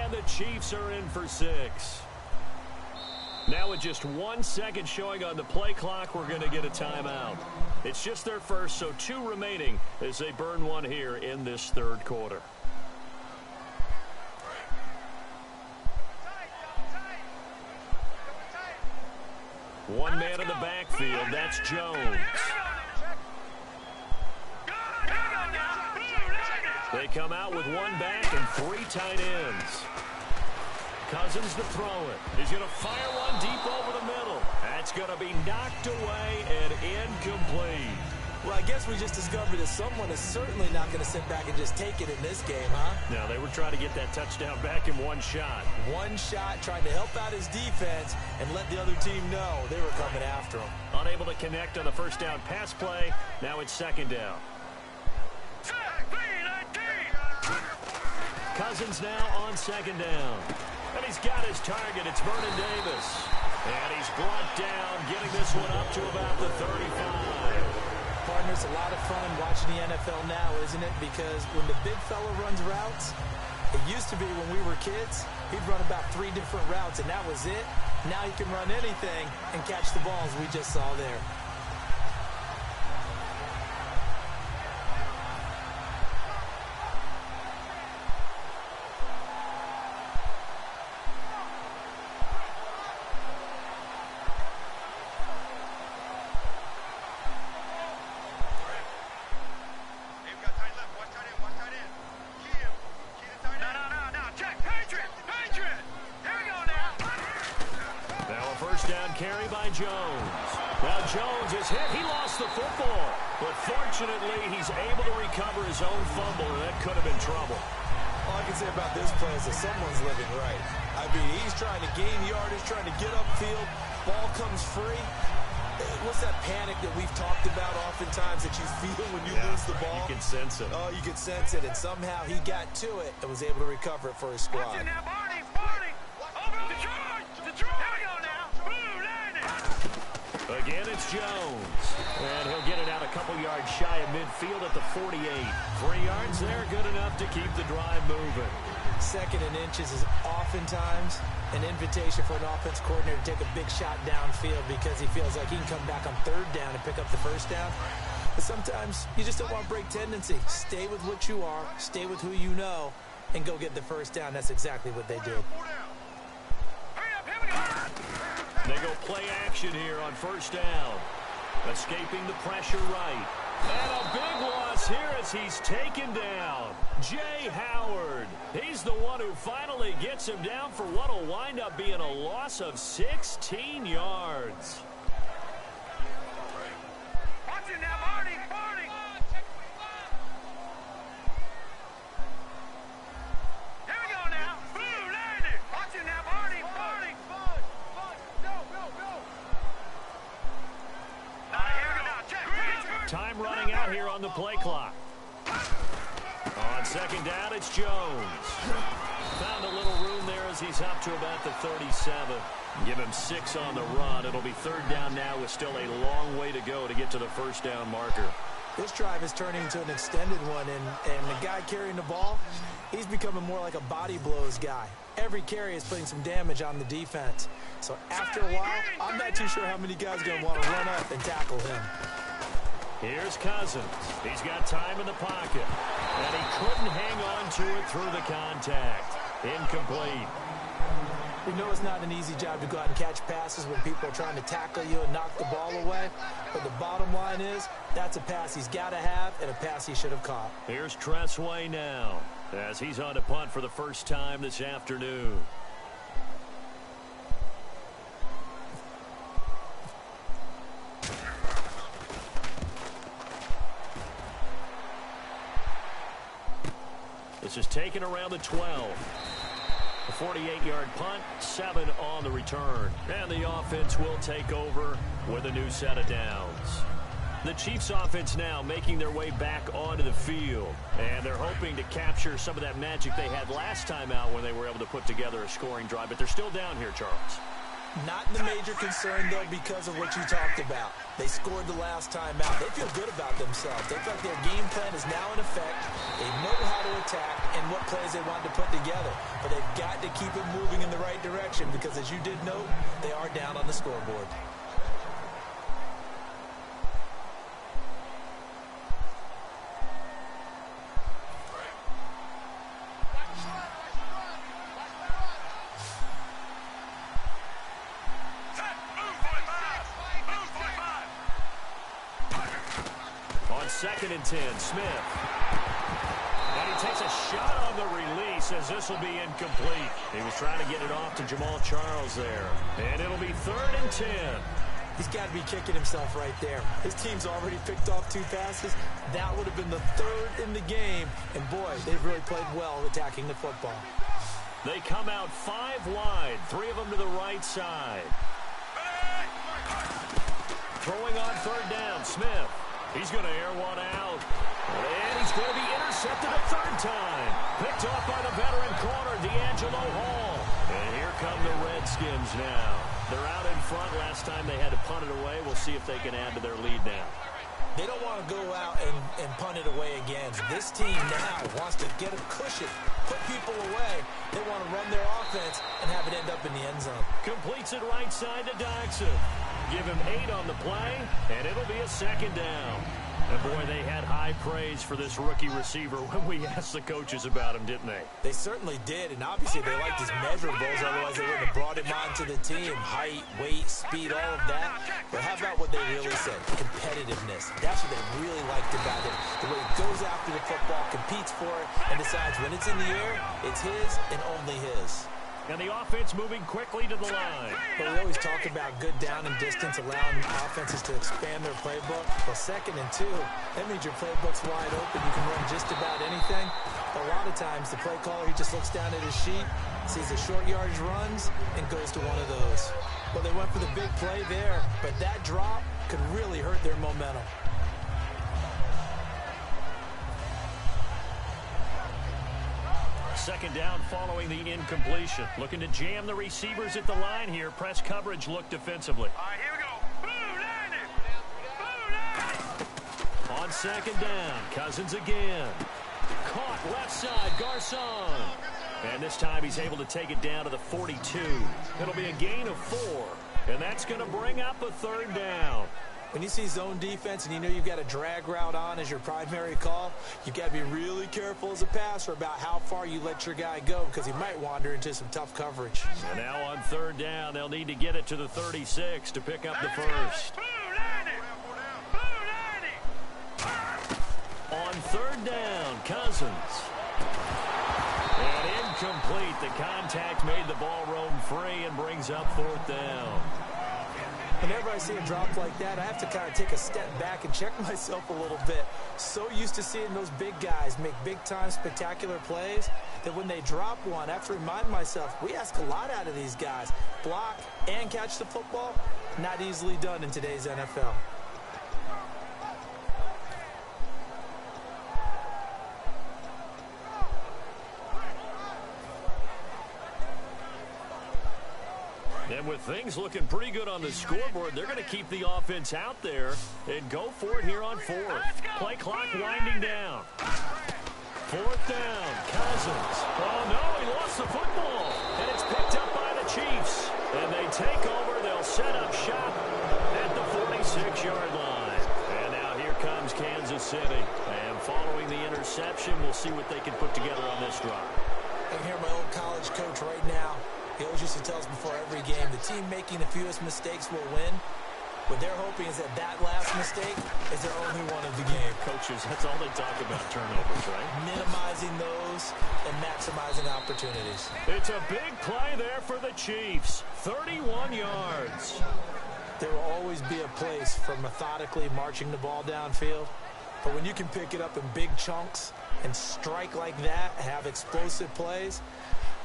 And the Chiefs are in for 6. Now with just 1 second showing on the play clock, we're going to get a timeout. It's just their first, so 2 remaining as they burn one here in this third quarter. One man in the backfield, that's Jones. They come out with 1 back and 3 tight ends. Cousins to throw it. He's going to fire one deep over the middle. That's going to be knocked away and incomplete. Well, I guess we just discovered that someone is certainly not going to sit back and just take it in this game, huh? No, they were trying to get that touchdown back in 1 shot. 1 shot, trying to help out his defense and let the other team know they were coming after him. Unable to connect on the first down pass play. Now it's second down. Cousins now on second down. And he's got his target. It's Vernon Davis. And he's brought down, getting this one up to about the 35. Partner, it's a lot of fun watching the NFL now, isn't it? Because when the big fella runs routes, it used to be when we were kids, he'd run about 3 different routes, and that was it. Now he can run anything and catch the balls we just saw there. Carry by Jones. Now Jones is hit. He lost the football. But fortunately, he's able to recover his own fumble, and that could have been trouble. All I can say about this play is that someone's living right. I mean, he's trying to gain yardage, trying to get upfield. Ball comes free. What's that panic that we've talked about oftentimes that you feel when you lose the ball? You can sense it. Oh, you can sense it. And somehow he got to it and was able to recover it for his squad. Watch it now, Barney. Over Detroit. Here we go now. Again, it's Jones. And he'll get it out a couple yards shy of midfield at the 48. 3 yards there, good enough to keep the drive moving. 2nd and inches is oftentimes an invitation for an offense coordinator to take a big shot downfield because he feels like he can come back on 3rd down and pick up the 1st down. But sometimes you just don't want to break tendency. Stay with what you are, stay with who you know, and go get the 1st down. That's exactly what they did. They go play action here on 1st down. Escaping the pressure right. And a big loss here as he's taken down. Jay Howard. He's the one who finally gets him down for what will wind up being a loss of 16 yards. Watch it now, Barney. Here we go now. Boom, landed. Watch it now, Barney. Time running out here on the play clock. On 2nd down, it's Jones. Found a little room there as he's up to about the 37. Give him 6 on the run. It'll be 3rd down now with still a long way to go to get to the 1st down marker. This drive is turning into an extended one, and the guy carrying the ball, he's becoming more like a body blows guy. Every carry is putting some damage on the defense. So after a while, I'm not too sure how many guys are going to want to run up and tackle him. Here's Cousins. He's got time in the pocket. And he couldn't hang on to it through the contact. Incomplete. We know it's not an easy job to go out and catch passes when people are trying to tackle you and knock the ball away. But the bottom line is, that's a pass he's got to have and a pass he should have caught. Here's Tressway now as he's on to punt for the first time this afternoon. This is taken around the 12. A 48-yard punt, 7 on the return. And the offense will take over with a new set of downs. The Chiefs offense now making their way back onto the field. And they're hoping to capture some of that magic they had last time out when they were able to put together a scoring drive. But they're still down here, Charles. Not the major concern, though, because of what you talked about. They scored the last time out. They feel good about themselves. They feel like their game plan is now in effect. They know how to attack and what plays they want to put together. But they've got to keep it moving in the right direction because, as you did note, they are down on the scoreboard. Second and 10, Smith. And he takes a shot on the release as this will be incomplete. He was trying to get it off to Jamal Charles there. And it'll be 3rd and 10. He's got to be kicking himself right there. His team's already picked off 2 passes. That would have been the 3rd in the game. And, boy, they've really played well attacking the football. They come out 5 wide, 3 of them to the right side. Throwing on 3rd down, Smith. He's going to air one out. And he's going to be intercepted a 3rd time. Picked off by the veteran corner, D'Angelo Hall. And here come the Redskins now. They're out in front. Last time they had to punt it away. We'll see if they can add to their lead now. They don't want to go out and punt it away again. This team now wants to get a cushion, put people away. They want to run their offense and have it end up in the end zone. Completes it right side to Dodson. Give him 8 on the play, and it'll be a 2nd down. And, boy, they had high praise for this rookie receiver when we asked the coaches about him, didn't they? They certainly did, and obviously they liked his measurables, otherwise they wouldn't have brought him onto the team. Height, weight, speed, all of that. But how about what they really said? Competitiveness. That's what they really liked about him. The way he goes after the football, competes for it, and decides when it's in the air, it's his and only his. And the offense moving quickly to the line. But we always talk about good down and distance, allowing offenses to expand their playbook. Well, 2nd and 2, that means your playbook's wide open. You can run just about anything. But a lot of times, the play caller, he just looks down at his sheet, sees the short yardage runs, and goes to one of those. Well, they went for the big play there, but that drop could really hurt their momentum. Second down following the incompletion. Looking to jam the receivers at the line here. Press coverage look defensively. All right, here we go. Boom, 90. Boom, 90. On 2nd down, Cousins again. Caught left side, Garcon. And this time he's able to take it down to the 42. It'll be a gain of 4. And that's going to bring up a 3rd down. When you see zone defense and you know you've got a drag route on as your primary call, you've got to be really careful as a passer about how far you let your guy go because he might wander into some tough coverage. And now on 3rd down, they'll need to get it to the 36 to pick up the first. On 3rd down, Cousins. And incomplete. The contact made the ball roam free and brings up 4th down. Whenever I see a drop like that, I have to kind of take a step back and check myself a little bit. So used to seeing those big guys make big-time spectacular plays that when they drop one, I have to remind myself, we ask a lot out of these guys. Block and catch the football, not easily done in today's NFL. And with things looking pretty good on the scoreboard, they're going to keep the offense out there and go for it here on 4th. Play clock winding down. 4th down, Cousins. Oh, no, he lost the football. And it's picked up by the Chiefs. And they take over. They'll set up shop at the 46-yard line. And now here comes Kansas City. And following the interception, we'll see what they can put together on this drive. I can hear my old college coach right now. He always used to tell us before every game, the team making the fewest mistakes will win. What they're hoping is that that last mistake is their only one of the game. Coaches, that's all they talk about, turnovers, right? Minimizing those and maximizing opportunities. It's a big play there for the Chiefs. 31 yards. There will always be a place for methodically marching the ball downfield. But when you can pick it up in big chunks and strike like that, have explosive plays,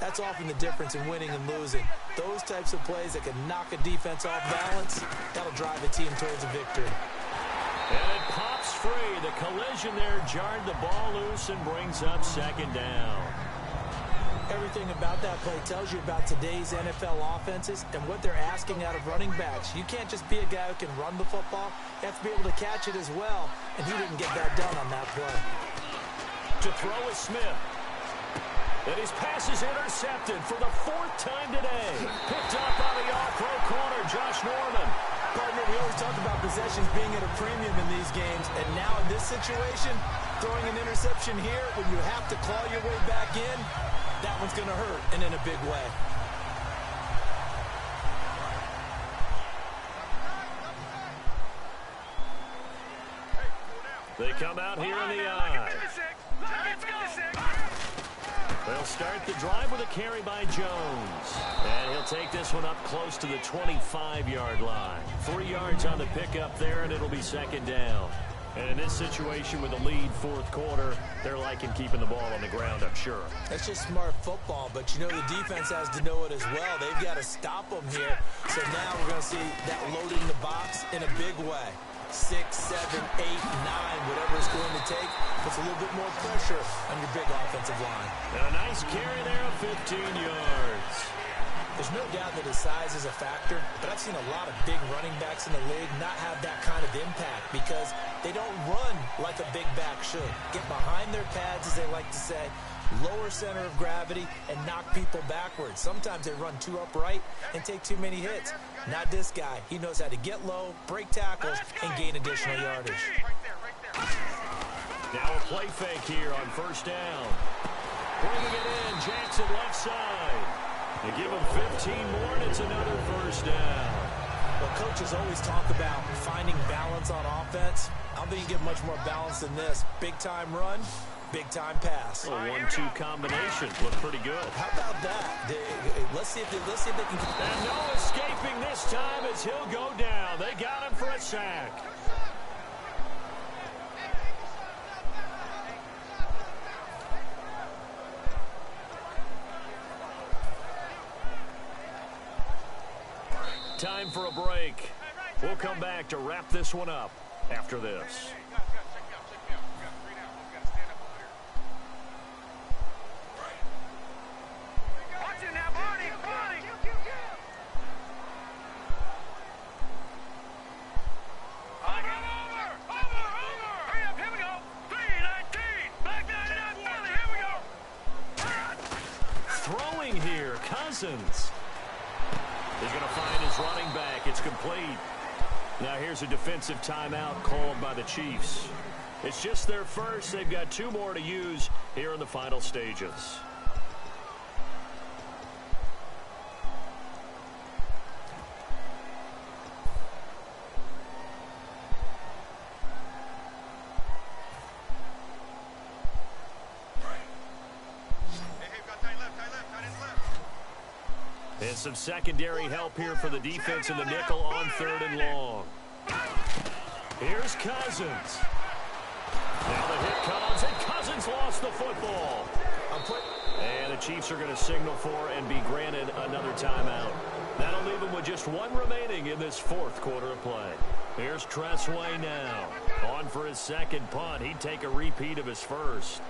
that's often the difference in winning and losing. Those types of plays that can knock a defense off balance, that'll drive a team towards a victory. And it pops free. The collision there jarred the ball loose and brings up 2nd down. Every Everything about that play tells you about today's NFL offenses and what they're asking out of running backs. You can't just be a guy who can run the football. You have to be able to catch it as well, and he didn't get that done on that play. To throw is Smith. And his pass is intercepted for the 4th time today. Picked up by the all-pro corner, Josh Norman. Partner, we always talk about possessions being at a premium in these games, and now in this situation, throwing an interception here when you have to claw your way back in, that one's going to hurt, and in a big way. They come out here in the eye. They'll start the drive with a carry by Jones. And he'll take this one up close to the 25-yard line. 3 yards on the pickup there, and it'll be 2nd down. And in this situation with a lead 4th quarter, they're liking keeping the ball on the ground, I'm sure. That's just smart football, but you know the defense has to know it as well. They've got to stop them here. So now we're going to see that loading the box in a big way. 6, 7, 8, 9, whatever it's going to take, puts a little bit more pressure on your big offensive line. And a nice carry there of 15 yards. There's no doubt that his size is a factor, but I've seen a lot of big running backs in the league not have that kind of impact because they don't run like a big back should. Get behind their pads, as they like to say, lower center of gravity, and knock people backwards. Sometimes they run too upright and take too many hits. Not this guy. He knows how to get low, break tackles, and gain additional yardage. Now a play fake here on 1st down. Bringing it in, Jackson left side. They give him 15 more, and it's another 1st down. Well, coaches always talk about finding balance on offense. I don't think you get much more balance than this. Big-time run, big-time pass. A 1-2 combination. Look pretty good. How about that? Let's see if they can... And no escaping this time as he'll go down. They got him for a sack. Time for a break. We'll come back to wrap this one up after this. Watch it now, Barney! Barney! Over! Hurry up, here we go! 3-19! Back that up, Barney, here we go! Throwing here, Cousins. He's going to find his running back. It's complete. Now here's a defensive timeout called by the Chiefs. It's just their first. They've got 2 more to use here in the final stages. And some secondary help here for the defense in the nickel on 3rd and long. Here's Cousins. Now the hit comes, and Cousins lost the football. And the Chiefs are going to signal for and be granted another timeout. That'll leave them with just 1 remaining in this 4th quarter of play. Here's Tressway now. On for his 2nd punt. He'd take a repeat of his first.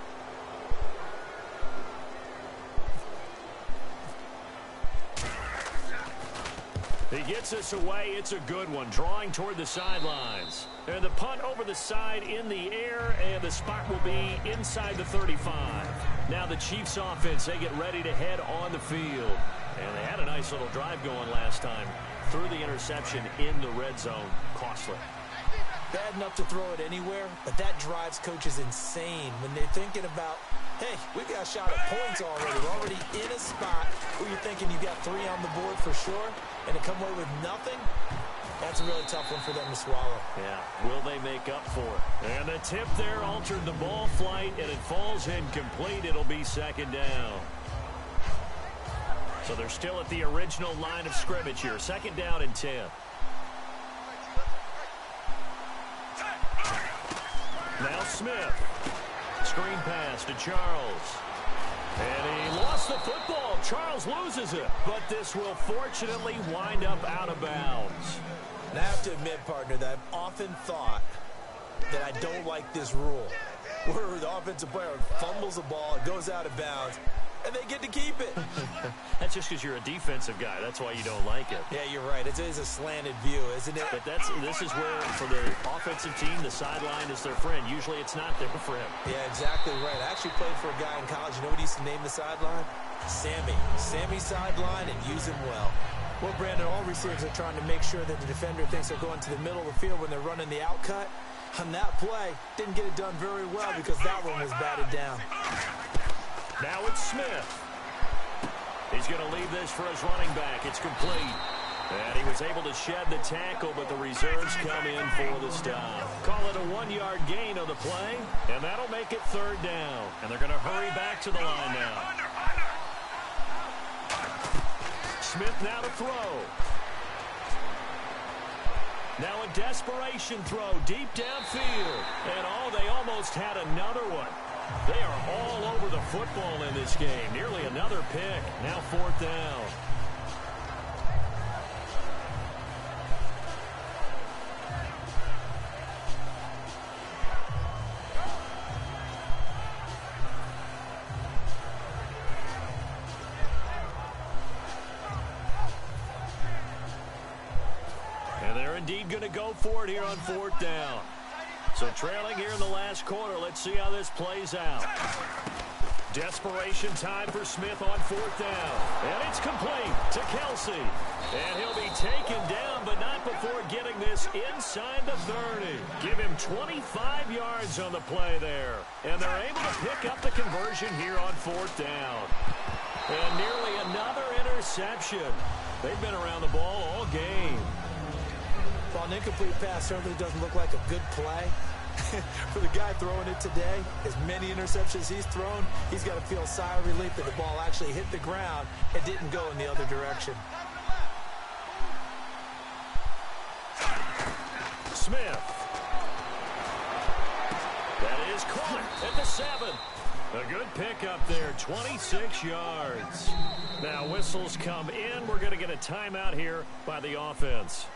He gets us away. It's a good one. Drawing toward the sidelines. And the punt over the side in the air, and the spot will be inside the 35. Now the Chiefs offense, they get ready to head on the field. And they had a nice little drive going last time. Threw the interception in the red zone. Costly. Bad enough to throw it anywhere, but that drives coaches insane when they're thinking about, hey, we've got a shot at points already. We're already in a spot where you're thinking you've got 3 on the board for sure, and to come away with nothing, that's a really tough one for them to swallow. Yeah, will they make up for it? And the tip there altered the ball flight, and it falls incomplete. It'll be 2nd down. So they're still at the original line of scrimmage here. 2nd down and 10. Now Smith. Screen pass to Charles. And he lost the football. Charles loses it. But this will fortunately wind up out of bounds. And I have to admit, partner, that I've often thought that I don't like this rule, where the offensive player fumbles the ball, it goes out of bounds, and they get to keep it. it's just because you're a defensive guy. That's why you don't like it. Yeah, you're right. It is a slanted view, isn't it? But this is where, for the offensive team, the sideline is their friend. Usually it's not there for him. Yeah, exactly right. I actually played for a guy in college. You know what he used to name the sideline? Sammy. Sammy sideline, and use him well. Well, Brandon, all receivers are trying to make sure that the defender thinks they're going to the middle of the field when they're running the out cut. On that play, didn't get it done very well because that one was batted down. Now it's Smith. He's going to leave this for his running back. It's complete. And he was able to shed the tackle, but the reserves come in for the stop. Call it a 1-yard gain on the play, and that'll make it 3rd down. And they're going to hurry back to the line now. Smith now to throw. Now a desperation throw deep downfield. And they almost had another one. They are all over the football in this game. Nearly another pick. Now 4th down. Indeed going to go for it here on 4th down. So trailing here in the last quarter. Let's see how this plays out. Desperation time for Smith on 4th down. And it's complete to Kelsey. And he'll be taken down, but not before getting this inside the 30. Give him 25 yards on the play there. And they're able to pick up the conversion here on 4th down. And nearly another interception. They've been around the ball all game. Well, an incomplete pass certainly doesn't look like a good play. For the guy throwing it today, as many interceptions he's thrown, he's got to feel a sigh of relief that the ball actually hit the ground and didn't go in the other direction. Smith. That is caught at the 7. A good pickup there, 26 yards. Now whistles come in. We're going to get a timeout here by the offense.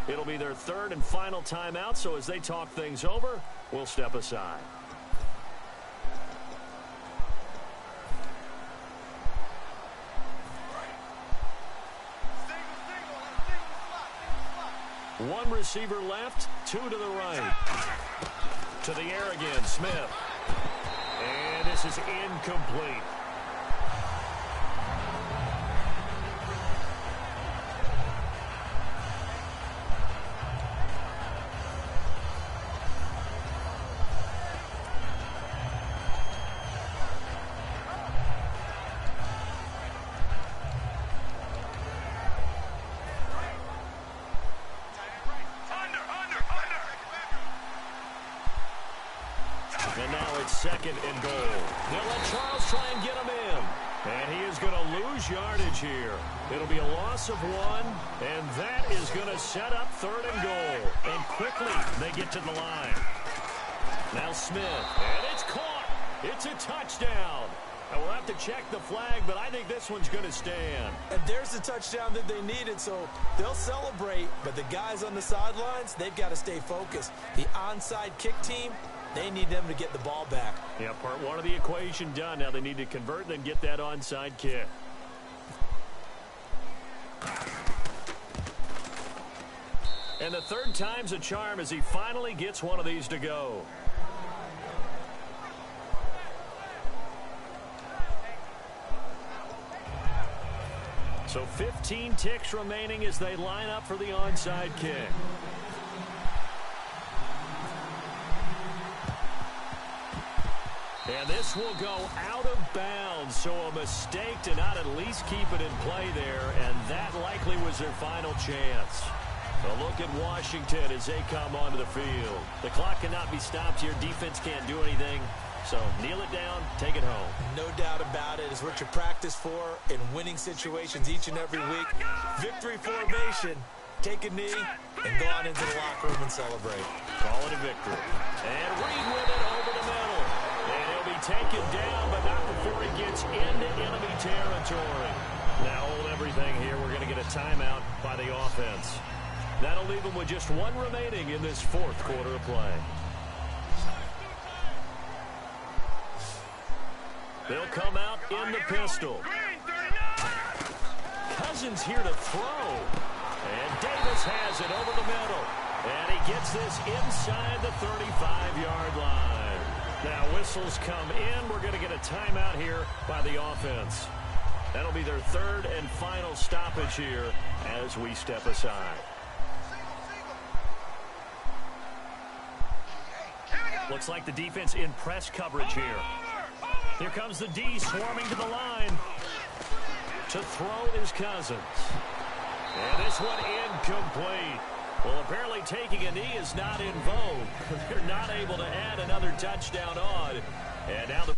It'll be their 3rd and final timeout, so as they talk things over, we'll step aside. One receiver left, 2 to the right. To the air again, Smith. And this is incomplete. And now it's 2nd and goal. They'll let Charles try and get him in. And he is going to lose yardage here. It'll be a loss of 1, and that is going to set up 3rd and goal. And quickly they get to the line. Now Smith, and it's caught. It's a touchdown. And we'll have to check the flag, but I think this one's going to stand. And there's the touchdown that they needed, so they'll celebrate. But the guys on the sidelines, they've got to stay focused. The onside kick team, they need them to get the ball back. Yeah, part 1 of the equation done. Now they need to convert and then get that onside kick. And the 3rd time's a charm as he finally gets one of these to go. So 15 ticks remaining as they line up for the onside kick. And this will go out of bounds, so a mistake to not at least keep it in play there, and that likely was their final chance. A look at Washington as they come onto the field. The clock cannot be stopped here. Defense can't do anything. So kneel it down, take it home. No doubt about it. It's what you practice for in winning situations each and every week. Victory formation. Take a knee and go on into the locker room and celebrate. Call it a victory. And Reed with it over the middle. And he'll be taken down, but not before he gets into enemy territory. Now hold everything here. We're going to get a timeout by the offense. That'll leave them with just 1 remaining in this 4th quarter of play. They'll come out in the pistol. formations here to throw. And Davis has it over the middle. And he gets this inside the 35-yard line. Now whistles come in. We're going to get a timeout here by the offense. That'll be their third and final stoppage here as we step aside. Looks like the defense in press coverage here. Here comes the D swarming to the line. To throw is Cousins. And this one incomplete. Well, apparently taking a knee is not in vogue. They're not able to add another touchdown on. And now the